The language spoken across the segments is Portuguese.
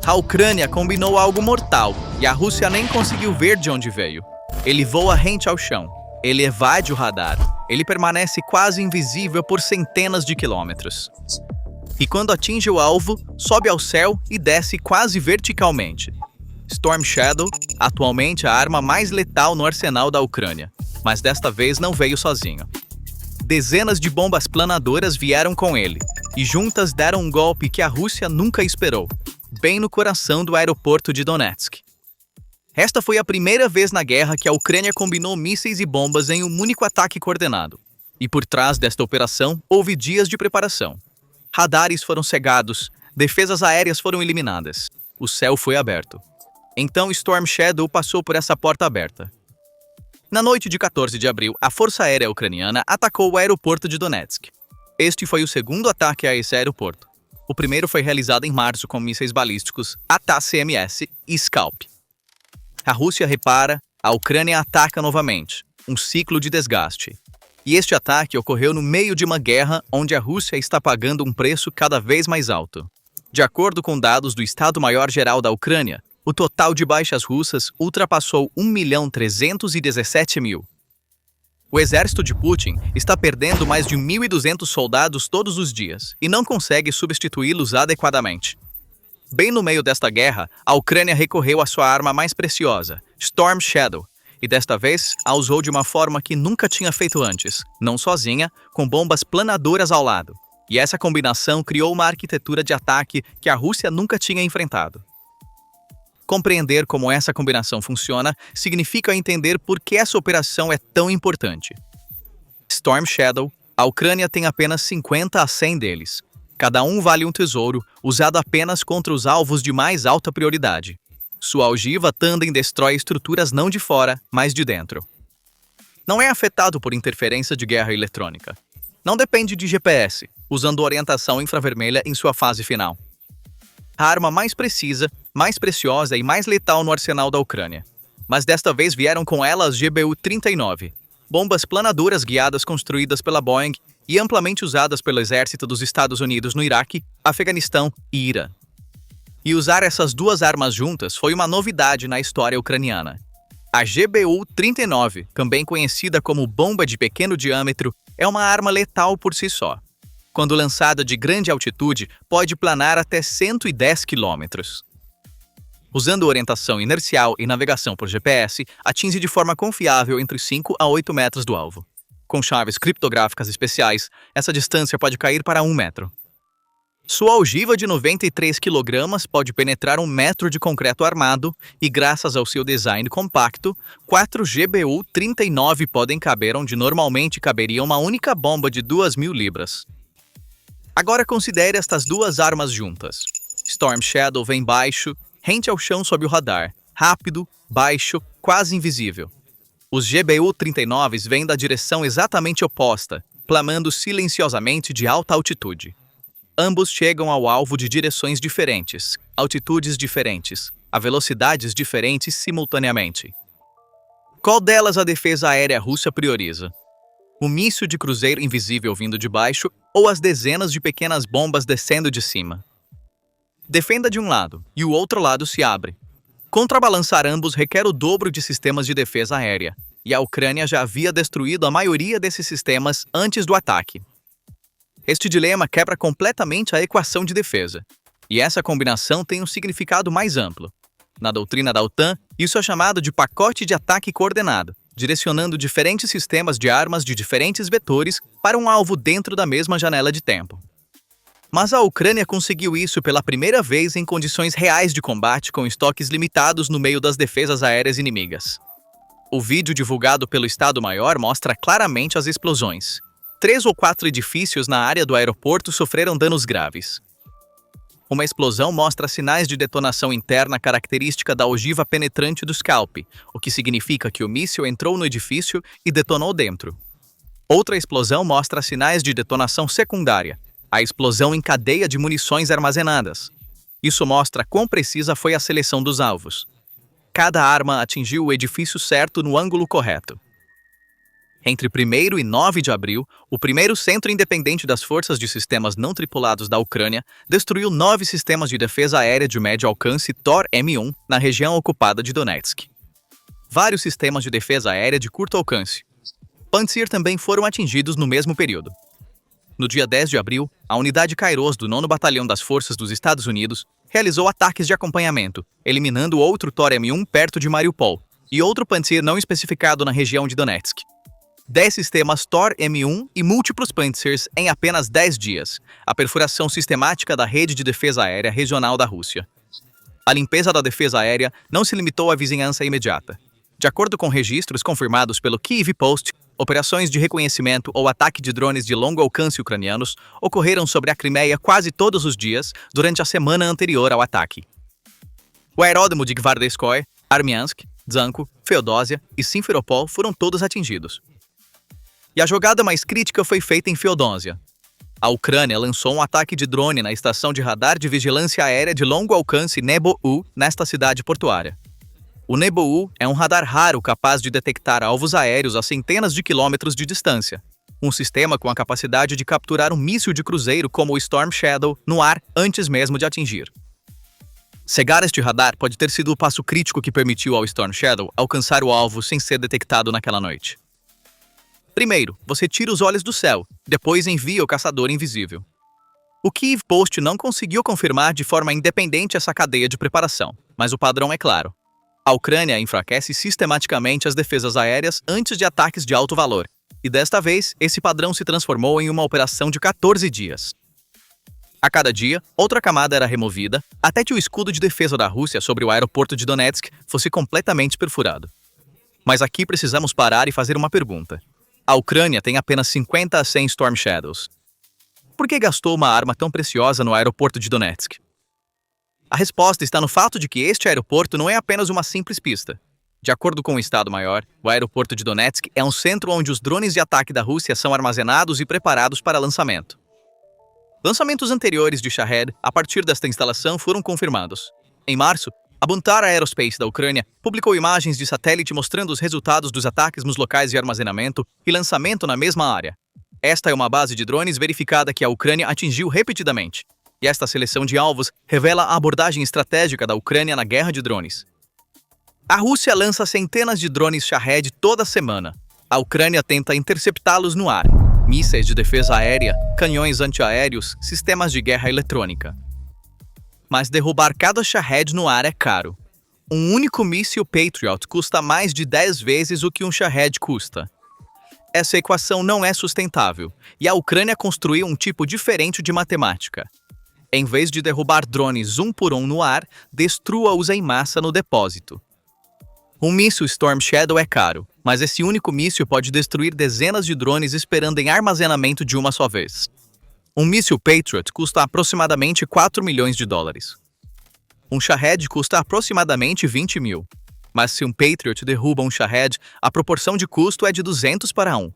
A Ucrânia combinou algo mortal e a Rússia nem conseguiu ver de onde veio. Ele voa rente ao chão. Ele evade o radar. Ele permanece quase invisível por centenas de quilômetros. E quando atinge o alvo, sobe ao céu e desce quase verticalmente. Storm Shadow, atualmente a arma mais letal no arsenal da Ucrânia, mas desta vez não veio sozinho. Dezenas de bombas planadoras vieram com ele, e juntas deram um golpe que a Rússia nunca esperou, bem no coração do aeroporto de Donetsk. Esta foi a primeira vez na guerra que a Ucrânia combinou mísseis e bombas em um único ataque coordenado. E por trás desta operação, houve dias de preparação. Radares foram cegados, defesas aéreas foram eliminadas. O céu foi aberto. Então Storm Shadow passou por essa porta aberta. Na noite de 14 de abril, a Força Aérea Ucraniana atacou o aeroporto de Donetsk. Este foi o segundo ataque a esse aeroporto. O primeiro foi realizado em março com mísseis balísticos ATACMS e Scalp. A Rússia repara, a Ucrânia ataca novamente, um ciclo de desgaste. E este ataque ocorreu no meio de uma guerra onde a Rússia está pagando um preço cada vez mais alto. De acordo com dados do Estado-Maior-Geral da Ucrânia, o total de baixas russas ultrapassou 1.317.000. O exército de Putin está perdendo mais de 1.200 soldados todos os dias e não consegue substituí-los adequadamente. Bem no meio desta guerra, a Ucrânia recorreu à sua arma mais preciosa, Storm Shadow, e desta vez a usou de uma forma que nunca tinha feito antes, não sozinha, com bombas planadoras ao lado. E essa combinação criou uma arquitetura de ataque que a Rússia nunca tinha enfrentado. Compreender como essa combinação funciona significa entender por que essa operação é tão importante. Storm Shadow, a Ucrânia tem apenas 50 a 100 deles. Cada um vale um tesouro, usado apenas contra os alvos de mais alta prioridade. Sua ogiva tandem destrói estruturas não de fora, mas de dentro. Não é afetado por interferência de guerra eletrônica. Não depende de GPS, usando orientação infravermelha em sua fase final. A arma mais precisa, mais preciosa e mais letal no arsenal da Ucrânia. Mas desta vez vieram com ela as GBU-39, bombas planadoras guiadas construídas pela Boeing e amplamente usadas pelo exército dos Estados Unidos no Iraque, Afeganistão e Irã. E usar essas duas armas juntas foi uma novidade na história ucraniana. A GBU-39, também conhecida como bomba de pequeno diâmetro, é uma arma letal por si só. Quando lançada de grande altitude, pode planar até 110 km. Usando orientação inercial e navegação por GPS, atinge de forma confiável entre 5 a 8 metros do alvo. Com chaves criptográficas especiais, essa distância pode cair para 1 metro. Sua ogiva de 93 kg pode penetrar 1 metro de concreto armado e, graças ao seu design compacto, 4 GBU-39 podem caber onde normalmente caberia uma única bomba de 2.000 libras. Agora considere estas duas armas juntas. Storm Shadow vem baixo, rente ao chão sob o radar, rápido, baixo, quase invisível. Os GBU-39 vêm da direção exatamente oposta, planando silenciosamente de alta altitude. Ambos chegam ao alvo de direções diferentes, altitudes diferentes, a velocidades diferentes simultaneamente. Qual delas a defesa aérea russa prioriza? O míssil de cruzeiro invisível vindo de baixo ou as dezenas de pequenas bombas descendo de cima? Defenda de um lado, e o outro lado se abre. Contrabalançar ambos requer o dobro de sistemas de defesa aérea, e a Ucrânia já havia destruído a maioria desses sistemas antes do ataque. Este dilema quebra completamente a equação de defesa, e essa combinação tem um significado mais amplo. Na doutrina da OTAN, isso é chamado de pacote de ataque coordenado, direcionando diferentes sistemas de armas de diferentes vetores para um alvo dentro da mesma janela de tempo. Mas a Ucrânia conseguiu isso pela primeira vez em condições reais de combate com estoques limitados no meio das defesas aéreas inimigas. O vídeo divulgado pelo Estado-Maior mostra claramente as explosões. 3 ou 4 edifícios na área do aeroporto sofreram danos graves. Uma explosão mostra sinais de detonação interna característica da ogiva penetrante do Scalp, o que significa que o míssil entrou no edifício e detonou dentro. Outra explosão mostra sinais de detonação secundária, a explosão em cadeia de munições armazenadas. Isso mostra quão precisa foi a seleção dos alvos. Cada arma atingiu o edifício certo no ângulo correto. Entre 1º e 9 de abril, o primeiro Centro Independente das Forças de Sistemas Não Tripulados da Ucrânia destruiu 9 sistemas de defesa aérea de médio alcance Tor-M1 na região ocupada de Donetsk. Vários sistemas de defesa aérea de curto alcance Pantsir também foram atingidos no mesmo período. No dia 10 de abril, a unidade Kairos do 9º Batalhão das Forças dos Estados Unidos realizou ataques de acompanhamento, eliminando outro Tor-M1 perto de Mariupol e outro Pantsir não especificado na região de Donetsk. 10 sistemas Tor-M1 e múltiplos Pantsirs em apenas 10 dias, a perfuração sistemática da rede de defesa aérea regional da Rússia. A limpeza da defesa aérea não se limitou à vizinhança imediata. De acordo com registros confirmados pelo Kyiv Post, operações de reconhecimento ou ataque de drones de longo alcance ucranianos ocorreram sobre a Crimeia quase todos os dias durante a semana anterior ao ataque. O aeródromo de Gvardeyskoye, Armiansk, Dzanko, Feodósia e Simferopol foram todos atingidos. E a jogada mais crítica foi feita em Feodósia. A Ucrânia lançou um ataque de drone na estação de radar de vigilância aérea de longo alcance Nebo-U nesta cidade portuária. O Nebo-U é um radar raro capaz de detectar alvos aéreos a centenas de quilômetros de distância. Um sistema com a capacidade de capturar um míssil de cruzeiro como o Storm Shadow no ar antes mesmo de atingir. Cegar este radar pode ter sido o passo crítico que permitiu ao Storm Shadow alcançar o alvo sem ser detectado naquela noite. Primeiro, você tira os olhos do céu, depois envia o caçador invisível. O Kyiv Post não conseguiu confirmar de forma independente essa cadeia de preparação, mas o padrão é claro. A Ucrânia enfraquece sistematicamente as defesas aéreas antes de ataques de alto valor, e desta vez, esse padrão se transformou em uma operação de 14 dias. A cada dia, outra camada era removida, até que o escudo de defesa da Rússia sobre o aeroporto de Donetsk fosse completamente perfurado. Mas aqui precisamos parar e fazer uma pergunta. A Ucrânia tem apenas 50 a 100 Storm Shadows. Por que gastou uma arma tão preciosa no aeroporto de Donetsk? A resposta está no fato de que este aeroporto não é apenas uma simples pista. De acordo com o Estado-Maior, o aeroporto de Donetsk é um centro onde os drones de ataque da Rússia são armazenados e preparados para lançamento. Lançamentos anteriores de Shahed a partir desta instalação foram confirmados. Em março, a Buntar Aerospace da Ucrânia publicou imagens de satélite mostrando os resultados dos ataques nos locais de armazenamento e lançamento na mesma área. Esta é uma base de drones verificada que a Ucrânia atingiu repetidamente. E esta seleção de alvos revela a abordagem estratégica da Ucrânia na guerra de drones. A Rússia lança centenas de drones Shahed toda semana. A Ucrânia tenta interceptá-los no ar. Mísseis de defesa aérea, canhões antiaéreos, sistemas de guerra eletrônica. Mas derrubar cada Shahed no ar é caro. Um único míssil Patriot custa mais de 10 vezes o que um Shahed custa. Essa equação não é sustentável, e a Ucrânia construiu um tipo diferente de matemática. Em vez de derrubar drones um por um no ar, destrua-os em massa no depósito. Um míssil Storm Shadow é caro, mas esse único míssil pode destruir dezenas de drones esperando em armazenamento de uma só vez. Um míssil Patriot custa aproximadamente 4 milhões de dólares. Um Shahed custa aproximadamente 20 mil. Mas se um Patriot derruba um Shahed, a proporção de custo é de 200 para 1.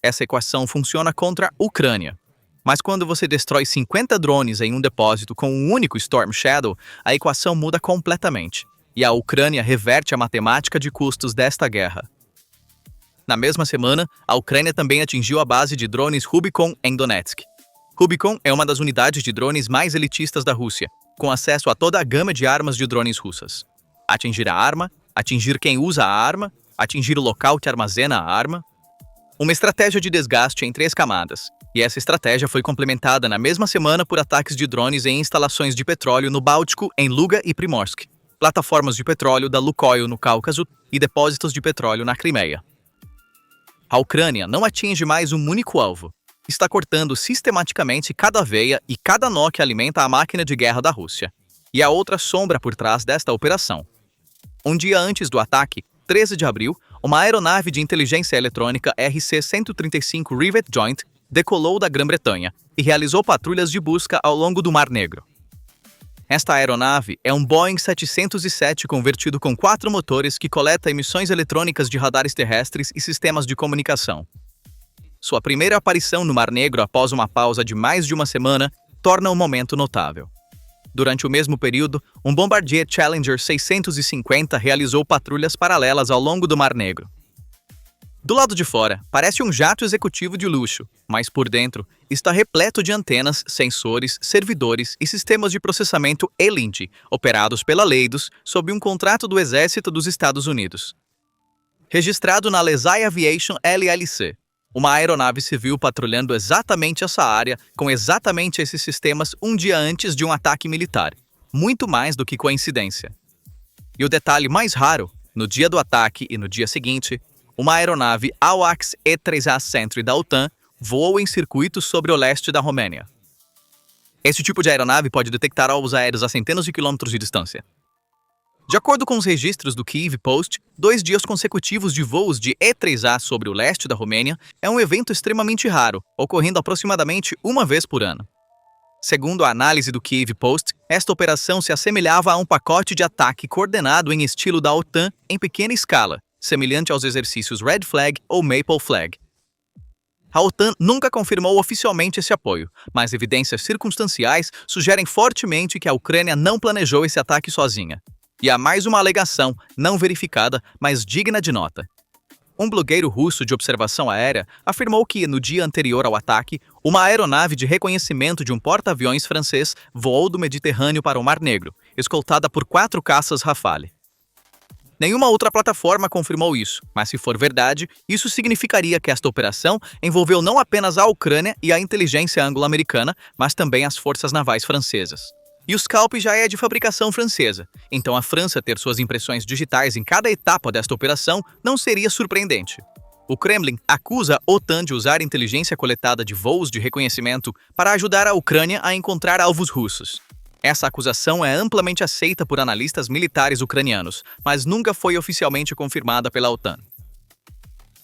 Essa equação funciona contra a Ucrânia. Mas quando você destrói 50 drones em um depósito com um único Storm Shadow, a equação muda completamente. E a Ucrânia reverte a matemática de custos desta guerra. Na mesma semana, a Ucrânia também atingiu a base de drones Rubicon em Donetsk. Rubicon é uma das unidades de drones mais elitistas da Rússia, com acesso a toda a gama de armas de drones russas. Atingir a arma, atingir quem usa a arma, atingir o local que armazena a arma. Uma estratégia de desgaste em 3 camadas. E essa estratégia foi complementada na mesma semana por ataques de drones em instalações de petróleo no Báltico, em Luga e Primorsk, plataformas de petróleo da Lukoil no Cáucaso e depósitos de petróleo na Crimeia. A Ucrânia não atinge mais um único alvo. Está cortando sistematicamente cada veia e cada nó que alimenta a máquina de guerra da Rússia. E há outra sombra por trás desta operação. Um dia antes do ataque, 13 de abril, uma aeronave de inteligência eletrônica RC-135 Rivet Joint decolou da Grã-Bretanha e realizou patrulhas de busca ao longo do Mar Negro. Esta aeronave é um Boeing 707 convertido com 4 motores que coleta emissões eletrônicas de radares terrestres e sistemas de comunicação. Sua primeira aparição no Mar Negro após uma pausa de mais de uma semana torna um momento notável. Durante o mesmo período, um Bombardier Challenger 650 realizou patrulhas paralelas ao longo do Mar Negro. Do lado de fora, parece um jato executivo de luxo, mas por dentro está repleto de antenas, sensores, servidores e sistemas de processamento E-Lint, operados pela Leidos sob um contrato do Exército dos Estados Unidos. Registrado na Lesai Aviation LLC, uma aeronave civil patrulhando exatamente essa área com exatamente esses sistemas um dia antes de um ataque militar. Muito mais do que coincidência. E o detalhe mais raro, no dia do ataque e no dia seguinte, uma aeronave AWACS E-3A Sentry da OTAN voou em circuito sobre o leste da Romênia. Esse tipo de aeronave pode detectar alvos aéreos a centenas de quilômetros de distância. De acordo com os registros do Kyiv Post, 2 dias consecutivos de voos de E-3A sobre o leste da Romênia é um evento extremamente raro, ocorrendo aproximadamente uma vez por ano. Segundo a análise do Kyiv Post, esta operação se assemelhava a um pacote de ataque coordenado em estilo da OTAN em pequena escala, semelhante aos exercícios Red Flag ou Maple Flag. A OTAN nunca confirmou oficialmente esse apoio, mas evidências circunstanciais sugerem fortemente que a Ucrânia não planejou esse ataque sozinha. E há mais uma alegação, não verificada, mas digna de nota. Um blogueiro russo de observação aérea afirmou que, no dia anterior ao ataque, uma aeronave de reconhecimento de um porta-aviões francês voou do Mediterrâneo para o Mar Negro, escoltada por 4 caças Rafale. Nenhuma outra plataforma confirmou isso, mas se for verdade, isso significaria que esta operação envolveu não apenas a Ucrânia e a inteligência anglo-americana, mas também as forças navais francesas. E o Scalp já é de fabricação francesa, então a França ter suas impressões digitais em cada etapa desta operação não seria surpreendente. O Kremlin acusa a OTAN de usar inteligência coletada de voos de reconhecimento para ajudar a Ucrânia a encontrar alvos russos. Essa acusação é amplamente aceita por analistas militares ucranianos, mas nunca foi oficialmente confirmada pela OTAN.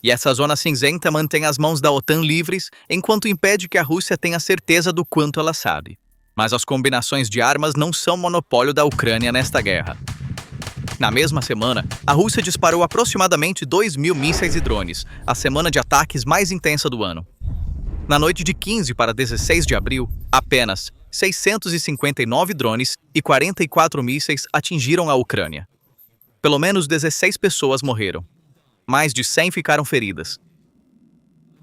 E essa zona cinzenta mantém as mãos da OTAN livres, enquanto impede que a Rússia tenha certeza do quanto ela sabe. Mas as combinações de armas não são monopólio da Ucrânia nesta guerra. Na mesma semana, a Rússia disparou aproximadamente 2.000 mísseis e drones, a semana de ataques mais intensa do ano. Na noite de 15 para 16 de abril, apenas 659 drones e 44 mísseis atingiram a Ucrânia. Pelo menos 16 pessoas morreram. Mais de 100 ficaram feridas.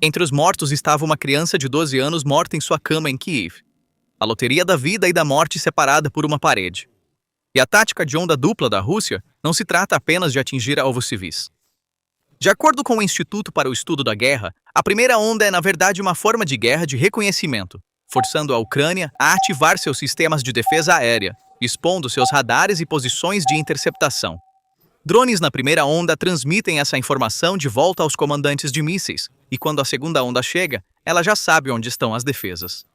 Entre os mortos estava uma criança de 12 anos morta em sua cama em Kyiv. A loteria da vida e da morte separada por uma parede. E a tática de onda dupla da Rússia não se trata apenas de atingir alvos civis. De acordo com o Instituto para o Estudo da Guerra, a primeira onda é na verdade uma forma de guerra de reconhecimento, forçando a Ucrânia a ativar seus sistemas de defesa aérea, expondo seus radares e posições de interceptação. Drones na primeira onda transmitem essa informação de volta aos comandantes de mísseis, e quando a segunda onda chega, ela já sabe onde estão as defesas.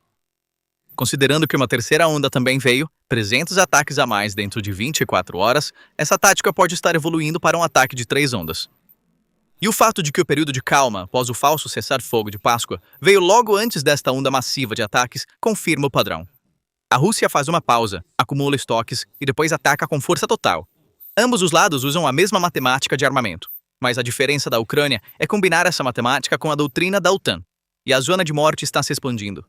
Considerando que uma terceira onda também veio, 300 ataques a mais dentro de 24 horas, essa tática pode estar evoluindo para um ataque de 3 ondas. E o fato de que o período de calma, após o falso cessar-fogo de Páscoa, veio logo antes desta onda massiva de ataques, confirma o padrão. A Rússia faz uma pausa, acumula estoques e depois ataca com força total. Ambos os lados usam a mesma matemática de armamento, mas a diferença da Ucrânia é combinar essa matemática com a doutrina da OTAN, e a zona de morte está se expandindo.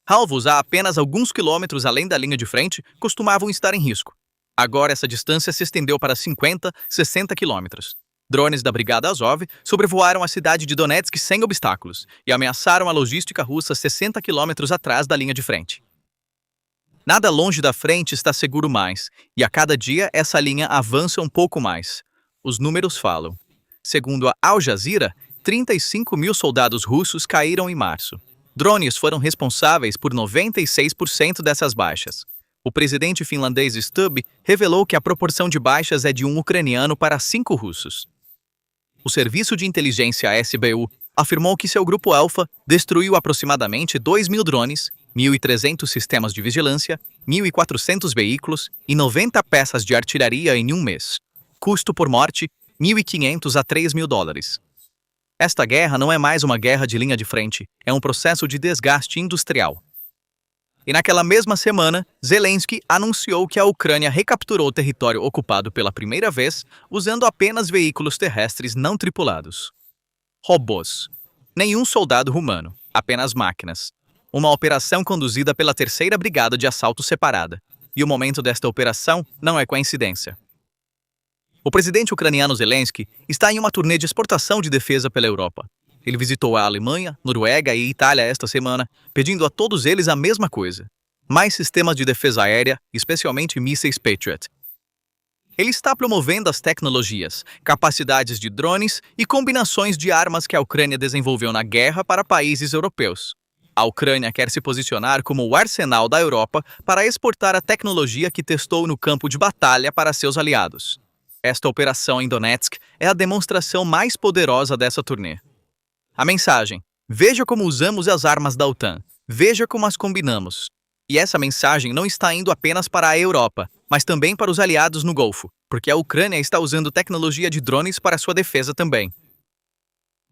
Alvos a apenas alguns quilômetros além da linha de frente costumavam estar em risco. Agora essa distância se estendeu para 50, 60 quilômetros. Drones da Brigada Azov sobrevoaram a cidade de Donetsk sem obstáculos e ameaçaram a logística russa 60 quilômetros atrás da linha de frente. Nada longe da frente está seguro mais, e a cada dia essa linha avança um pouco mais. Os números falam. Segundo a Al Jazeera, 35.000 soldados russos caíram em março. Drones foram responsáveis por 96% dessas baixas. O presidente finlandês Stubb revelou que a proporção de baixas é de 1 ucraniano para 5 russos. O Serviço de Inteligência SBU afirmou que seu grupo Alpha destruiu aproximadamente 2.000 drones, 1.300 sistemas de vigilância, 1.400 veículos e 90 peças de artilharia em um mês. Custo por morte, $1.500 a $3.000. Esta guerra não é mais uma guerra de linha de frente, é um processo de desgaste industrial. E naquela mesma semana, Zelensky anunciou que a Ucrânia recapturou o território ocupado pela primeira vez usando apenas veículos terrestres não tripulados. Robôs. Nenhum soldado humano, apenas máquinas. Uma operação conduzida pela 3ª Brigada de Assalto Separada. E o momento desta operação não é coincidência. O presidente ucraniano Zelensky está em uma turnê de exportação de defesa pela Europa. Ele visitou a Alemanha, Noruega e Itália esta semana, pedindo a todos eles a mesma coisa: mais sistemas de defesa aérea, especialmente mísseis Patriot. Ele está promovendo as tecnologias, capacidades de drones e combinações de armas que a Ucrânia desenvolveu na guerra para países europeus. A Ucrânia quer se posicionar como o arsenal da Europa para exportar a tecnologia que testou no campo de batalha para seus aliados. Esta operação em Donetsk é a demonstração mais poderosa dessa turnê. A mensagem: veja como usamos as armas da OTAN, veja como as combinamos. E essa mensagem não está indo apenas para a Europa, mas também para os aliados no Golfo, porque a Ucrânia está usando tecnologia de drones para sua defesa também.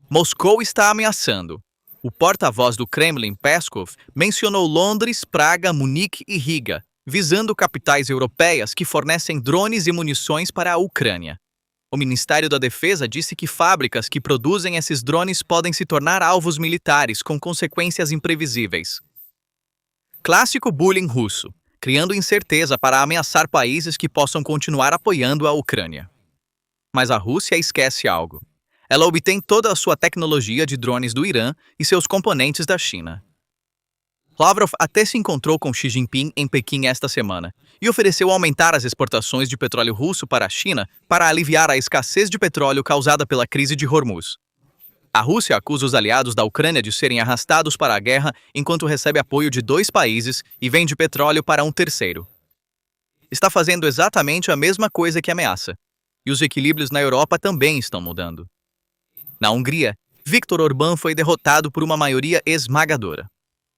Moscou está ameaçando. O porta-voz do Kremlin, Peskov, mencionou Londres, Praga, Munique e Riga, visando capitais europeias que fornecem drones e munições para a Ucrânia. O Ministério da Defesa disse que fábricas que produzem esses drones podem se tornar alvos militares com consequências imprevisíveis. Clássico bullying russo, criando incerteza para ameaçar países que possam continuar apoiando a Ucrânia. Mas a Rússia esquece algo. Ela obtém toda a sua tecnologia de drones do Irã e seus componentes da China. Lavrov até se encontrou com Xi Jinping em Pequim esta semana e ofereceu aumentar as exportações de petróleo russo para a China para aliviar a escassez de petróleo causada pela crise de Hormuz. A Rússia acusa os aliados da Ucrânia de serem arrastados para a guerra enquanto recebe apoio de 2 países e vende petróleo para um terceiro. Está fazendo exatamente a mesma coisa que ameaça. E os equilíbrios na Europa também estão mudando. Na Hungria, Viktor Orbán foi derrotado por uma maioria esmagadora.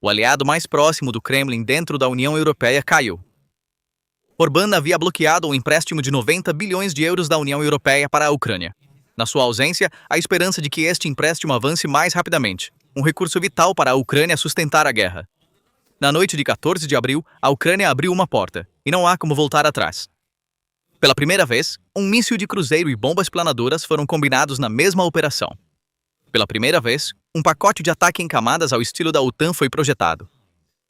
O aliado mais próximo do Kremlin dentro da União Europeia caiu. Orbán havia bloqueado um empréstimo de 90 bilhões de euros da União Europeia para a Ucrânia. Na sua ausência, há esperança de que este empréstimo avance mais rapidamente, um recurso vital para a Ucrânia sustentar a guerra. Na noite de 14 de abril, a Ucrânia abriu uma porta, e não há como voltar atrás. Pela primeira vez, um míssil de cruzeiro e bombas planadoras foram combinados na mesma operação. Pela primeira vez, um pacote de ataque em camadas ao estilo da OTAN foi projetado.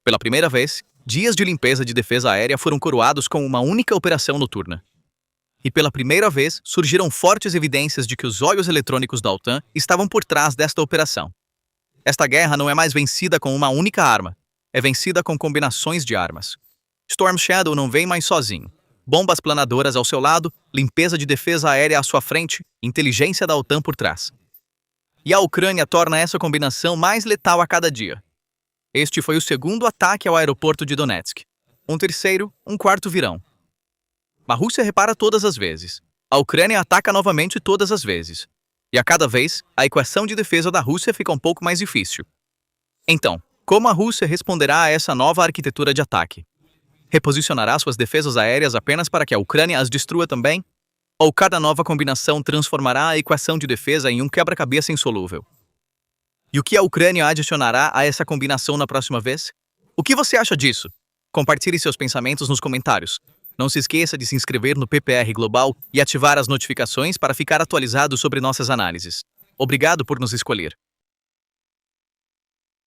Pela primeira vez, dias de limpeza de defesa aérea foram coroados com uma única operação noturna. E pela primeira vez, surgiram fortes evidências de que os olhos eletrônicos da OTAN estavam por trás desta operação. Esta guerra não é mais vencida com uma única arma, é vencida com combinações de armas. Storm Shadow não vem mais sozinho. Bombas planadoras ao seu lado, limpeza de defesa aérea à sua frente, inteligência da OTAN por trás. E a Ucrânia torna essa combinação mais letal a cada dia. Este foi o segundo ataque ao aeroporto de Donetsk. Um terceiro, um quarto virão. A Rússia repara todas as vezes. A Ucrânia ataca novamente todas as vezes. E a cada vez, a equação de defesa da Rússia fica um pouco mais difícil. Então, como a Rússia responderá a essa nova arquitetura de ataque? Reposicionará suas defesas aéreas apenas para que a Ucrânia as destrua também? Ou cada nova combinação transformará a equação de defesa em um quebra-cabeça insolúvel? E o que a Ucrânia adicionará a essa combinação na próxima vez? O que você acha disso? Compartilhe seus pensamentos nos comentários. Não se esqueça de se inscrever no PPR Global e ativar as notificações para ficar atualizado sobre nossas análises. Obrigado por nos escolher.